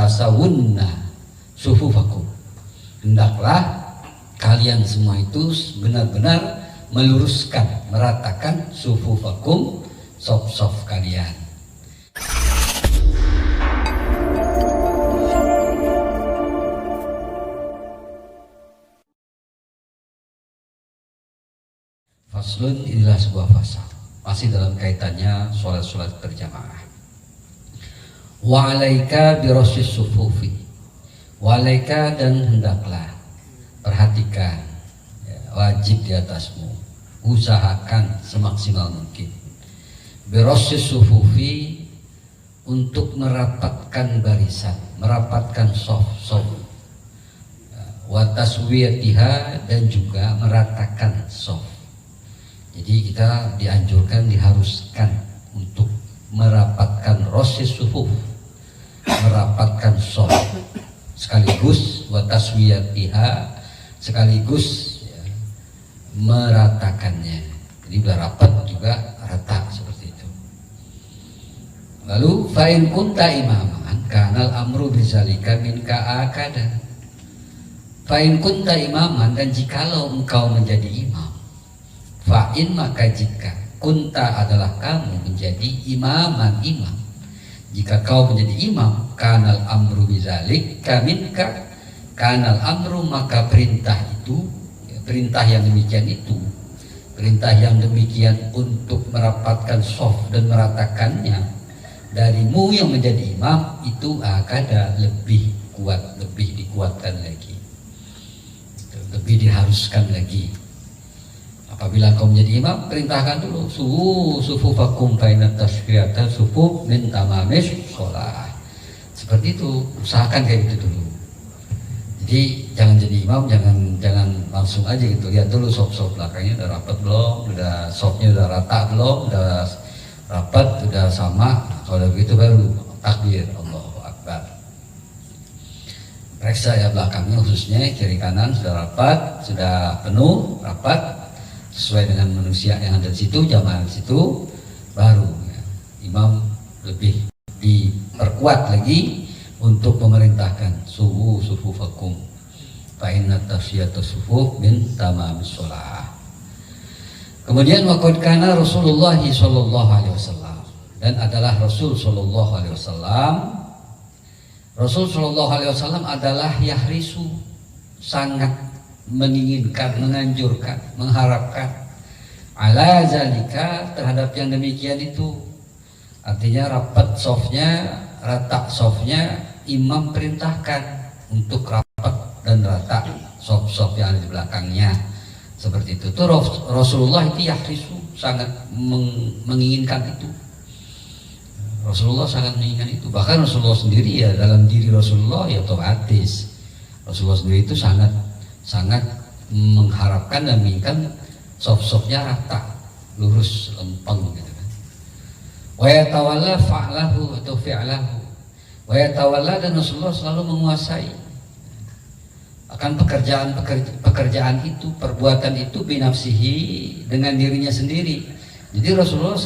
tasawunna sufufakum. Hendaklah kalian semua itu benar-benar meluruskan, meratakan sufufakum, saf-saf kalian. Faslun, inilah sebuah fasal masih dalam kaitannya sholat-sholat berjamaah. Wa alaika birassis sufufi, wa alaika, dan hendaklah, perhatikan, ya, wajib di atasmu, usahakan semaksimal mungkin, birassis sufufi, untuk merapatkan barisan, merapatkan sof-sof, wa taswiyatiha, dan juga meratakan sof. Jadi kita dianjurkan, diharuskan untuk merapatkan rosis sufuf, merapatkan sof, sekaligus wa taswiyatiha, sekaligus ya, meratakannya. Jadi bila rapat juga rata seperti itu. Lalu fa'in kunta imaman kanal amru bizalika minka akada. Fa'in kunta imaman, dan jikalau engkau menjadi imam, fa'in, maka jika, kunta adalah kamu menjadi imaman, imam, jika kau menjadi imam, kanal amru bizalik kaminka, kanal amru, maka perintah itu, perintah yang demikian itu, perintah yang demikian untuk merapatkan sof dan meratakannya darimu yang menjadi imam, itu akada, lebih kuat, lebih dikuatkan lagi, lebih diharuskan lagi. Apabila kau menjadi imam, perintahkan dulu sufufakum bainat tasfiyatan sufuf min tamamis sholah. Seperti itu, usahakan kayak gitu dulu. Jadi jangan jadi imam, jangan langsung aja gitu. Lihat dulu sop belakangnya udah rapat belum, udah sopnya udah rata belum, udah rapat, udah sama. Kalau begitu baru takbir, Allahu Akbar. Periksa ya belakangnya, khususnya kiri kanan sudah rapat, sudah penuh rapat sesuai dengan manusia yang ada di situ, jamaah di situ, baru ya, imam lebih diperkuat lagi untuk memerintahkan sufufakum fa inna tasfiyata sufuf min tamamis shalah. Kemudian waqad kana Rasulullah sallallahu alaihi wasallam, dan adalah Rasul sallallahu alaihi wasallam, Rasul sallallahu alaihi wasallam adalah yahrisu, sangat menginginkan, menganjurkan, mengharapkan ala zalika, terhadap yang demikian itu. Artinya rapat sofnya, rata sofnya, imam perintahkan untuk rapat dan rata sof-sof yang ada di belakangnya. Seperti itu. Tuh Rasulullah itu yahrisu, sangat menginginkan itu. Rasulullah sangat menginginkan itu. Bahkan Rasulullah sendiri ya, dalam diri Rasulullah ya otomatis Rasulullah sendiri itu sangat mengharapkan dan menginginkan sof-sofnya rata, lurus, lempeng gitu kan. Wa yatawalla fa'lahu atau fi'lahu. Wa yatawalla, dan Rasulullah selalu menguasai akan pekerjaan itu, perbuatan itu, binafsihi, dengan dirinya sendiri. Jadi Rasulullah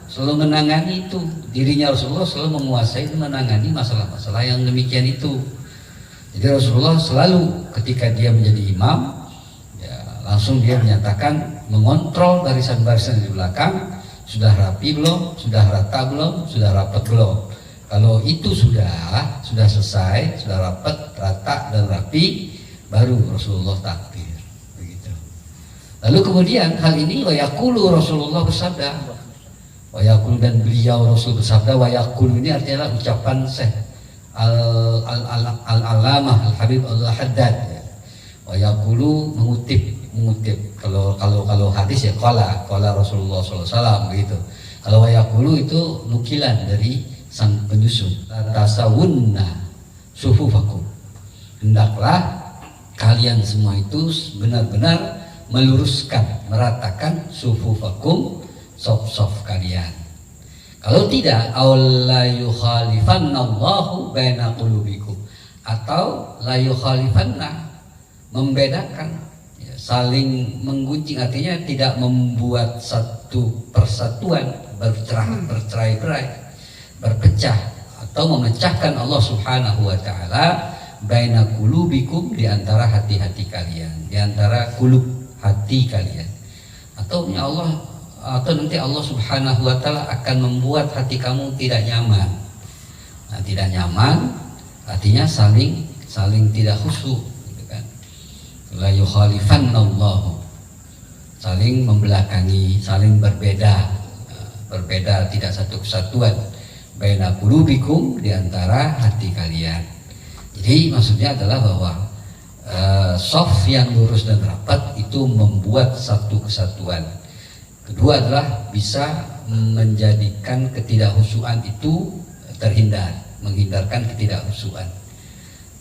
selalu menangani itu, dirinya Rasulullah selalu menguasai, menangani masalah-masalah yang demikian itu. Jadi Rasulullah selalu ketika dia menjadi imam, ya, langsung dia menyatakan, mengontrol barisan-barisan di belakang, sudah rapi belum, sudah rata belum, sudah rapat belum. Kalau itu sudah selesai, sudah rapat, rata dan rapi, baru Rasulullah takbir. Begitu. Lalu kemudian hal ini wayakulu, Rasulullah bersabda, wayakulu, dan beliau Rasul bersabda, wayakulu ini artinya ucapan Syekh Al-Alamah Al-Habib Al-Haddad ya. Wa yaqulu, mengutip kalau hadis ya qala Rasulullah SAW begitu. Kalau wa yaqulu itu nukilan dari sang penyusun. Tasawunna sufufakum, hendaklah kalian semua itu benar-benar meluruskan, meratakan sufufakum, sof-sof kalian. Kalau tidak, la yukhalifanallahu baina qulubikum, atau la yukhalifanna, membedakan, ya, saling menggunjing, artinya tidak membuat satu persatuan bercerai-berai, berpecah atau memecahkan Allah Subhanahu wa taala baina qulubikum, di antara hati-hati kalian, di antara kulub hati kalian. Atau ya Allah, atau nanti Allah Subhanahu wa taala akan membuat hati kamu tidak nyaman. Nah, tidak nyaman artinya saling tidak khusyuk gitu kan. La yukhalifannallahu, saling membelakangi, saling berbeda, tidak satu kesatuan. Baina qulubikum, di antara hati kalian. Jadi maksudnya adalah bahwa soft yang lurus dan rapat itu membuat satu kesatuan. Kedua adalah bisa menjadikan ketidakhusyuan itu terhindar, menghindarkan ketidakhusyuan.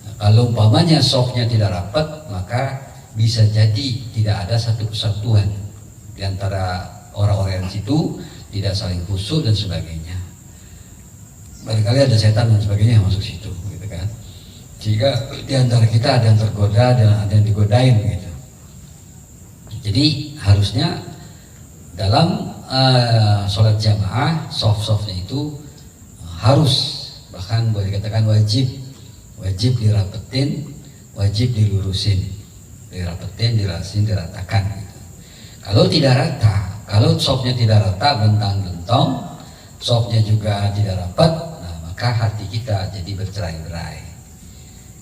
Nah, kalau umpamanya softnya tidak rapat, maka bisa jadi tidak ada satu kesatuan di antara orang-orang di situ, tidak saling khusyuk dan sebagainya. Barangkali ada setan dan sebagainya yang masuk situ, gitu kan. Jika di antara kita ada yang tergoda dan ada yang digodain gitu. Jadi harusnya dalam sholat jamaah soft-softnya itu harus, bahkan boleh dikatakan wajib dirapetin, wajib dilurusin, dirapetin, dirasin, diratakan gitu. Kalau tidak rata, kalau softnya tidak rata, bentang-bentong, softnya juga tidak rapat, nah maka hati kita jadi bercerai-berai,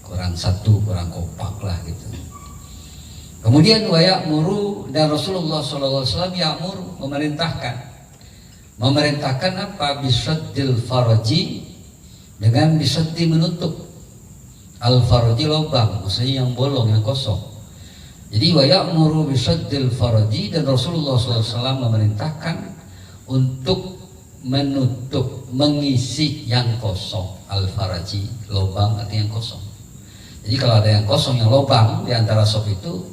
kurang satu, kurang kompak lah gitu. Kemudian wa ya'muru, dan Rasulullah SAW ya'muru, memerintahkan apa? Bisaddil faraji, dengan bisaddi menutup, al faraji lubang, maksudnya yang bolong, yang kosong. Jadi wa ya'muru bisaddil faraji, dan Rasulullah SAW memerintahkan untuk menutup, mengisi yang kosong. Al faraji, lubang artinya yang kosong. Jadi kalau ada yang kosong, yang lubang di antara sop itu,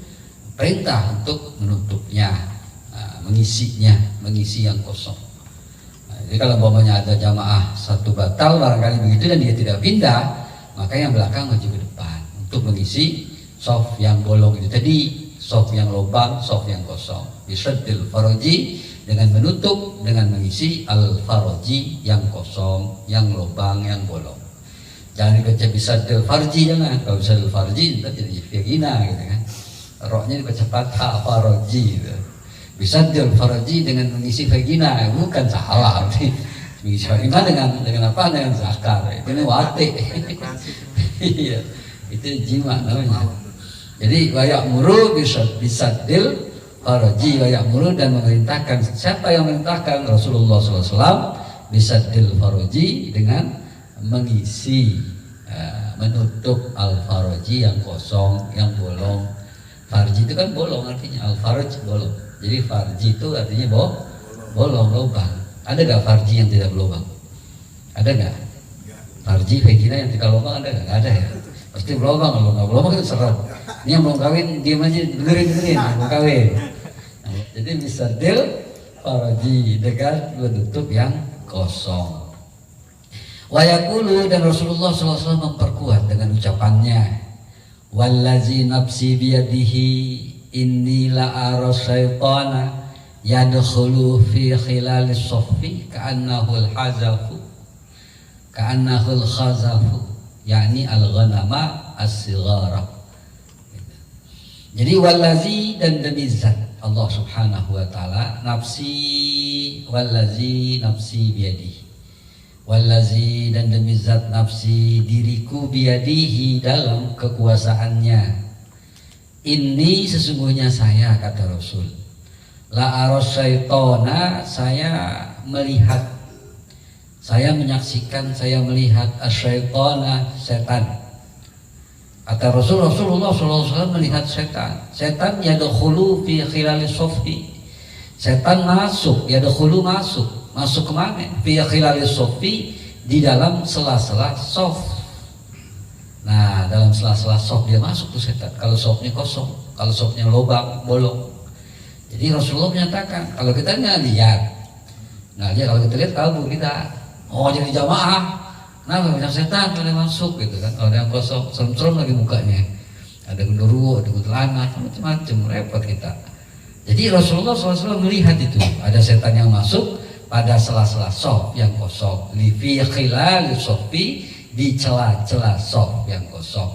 perintah untuk menutupnya, mengisinya, mengisi yang kosong. Nah, jadi kalau umpamanya ada jamaah satu batal barangkali begitu dan dia tidak pindah, maka yang belakang maju ke depan untuk mengisi sop yang bolong itu tadi, sop yang lubang, sop yang kosong. Bisaddil faraji, dengan menutup, dengan mengisi al faraji, yang kosong, yang lubang, yang bolong. Jangan dibaca bisaddil farji, jangan. Kalau bisaddil farji nanti jadi vagina gitu kan. Roknya dibaca fathah farji gitu. Bisaddil farji dengan mengisi vagina, bukan salah. Mengisi vagina dengan apa? Dengan zakar. Itu wati. Iya. Itu jima namanya. Jadi wa ya'muru bisaddil farji, wa ya'muru, dan memerintahkan. Siapa yang memerintahkan? Rasulullah SAW. Bisaddil farji, dengan mengisi, menutup al-farji, yang kosong, yang bolong. Farji itu kan bolong artinya, al-farj bolong. Jadi farji itu artinya bolong, lubang. Ada gak farji yang tidak berlubang? Ada gak? Farji, vagina yang tidak lubang ada gak? Gak ada ya? Pasti berlubang. Kalau gak berlubang itu serem. Ini yang belum kawin, diam aja, dengerin, belum kawin. Nah, jadi bisaddil farji, dengan menutup yang kosong. Wa yaqulu, dan Rasulullah SAW memperkuat dengan ucapannya, wallazi nafsi biyadihi inni la ara syaitana yadkhulu fi khilalis saffi ka'annahu al-hazafu, ka'annahu al-khazafu, yakni al-ghanama as-sighara. Jadi wallazi, dan demi zat Allah Subhanahu wa taala, nafsi, wallazi nafsi biyadihi, wallazi, dan demi zat nafsi diriku biyadihi, dalam kekuasaannya. Ini sesungguhnya saya, kata Rasul, la aros syaitona, saya melihat, saya menyaksikan, saya melihat asyaitona, setan. Kata Rasulullah SAW melihat setan. Setan yadkhulu fi khilalis saffi, setan masuk, yadkhulu masuk kemana? Fi khilalis saffi, di dalam sela-sela soft. Nah, dalam sela-sela soft dia masuk tuh setan. Kalau softnya kosong, kalau softnya lubang, bolong. Jadi Rasulullah menyatakan, kalau kita nggak lihat, kalau kita lihat kabur kita. Oh, jadi jamaah. Kenapa banyak setan boleh masuk gitu kan? Kalau yang kosong, serem-serem lagi mukanya. Ada genderuwo, ada kuntilanak, macam-macam, repot kita. Jadi Rasulullah SAW melihat itu, ada setan yang masuk, pada sela-sela sof yang kosong, fi khilal sofi, di celah-celah sof yang kosong.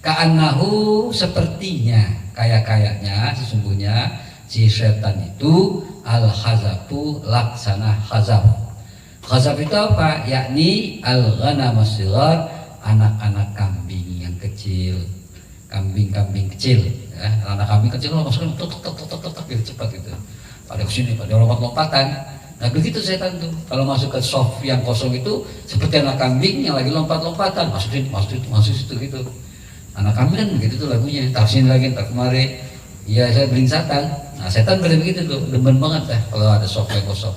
Ka'annahu, sepertinya, kayak-kayaknya sesungguhnya si setan itu al-hazafu, laksana hazaf. Hazaf itu apa? Yakni al-ghanam as-sighar, anak-anak kambing yang kecil, kambing-kambing kecil ya. Anak kambing kecil kalau masukkan tok gitu cepat gitu, pada kesini pada lompat-lompatan. Nah begitu setan tuh kalau masuk ke sof yang kosong itu seperti anak kambing yang lagi lompat-lompatan, masuk situ gitu. Anak kambing kan begitu tuh lagunya, tak sini lagi tak kemari. Iya, saya belingsatan. Nah setan begitu tuh, demen banget kalau ada sof yang kosong.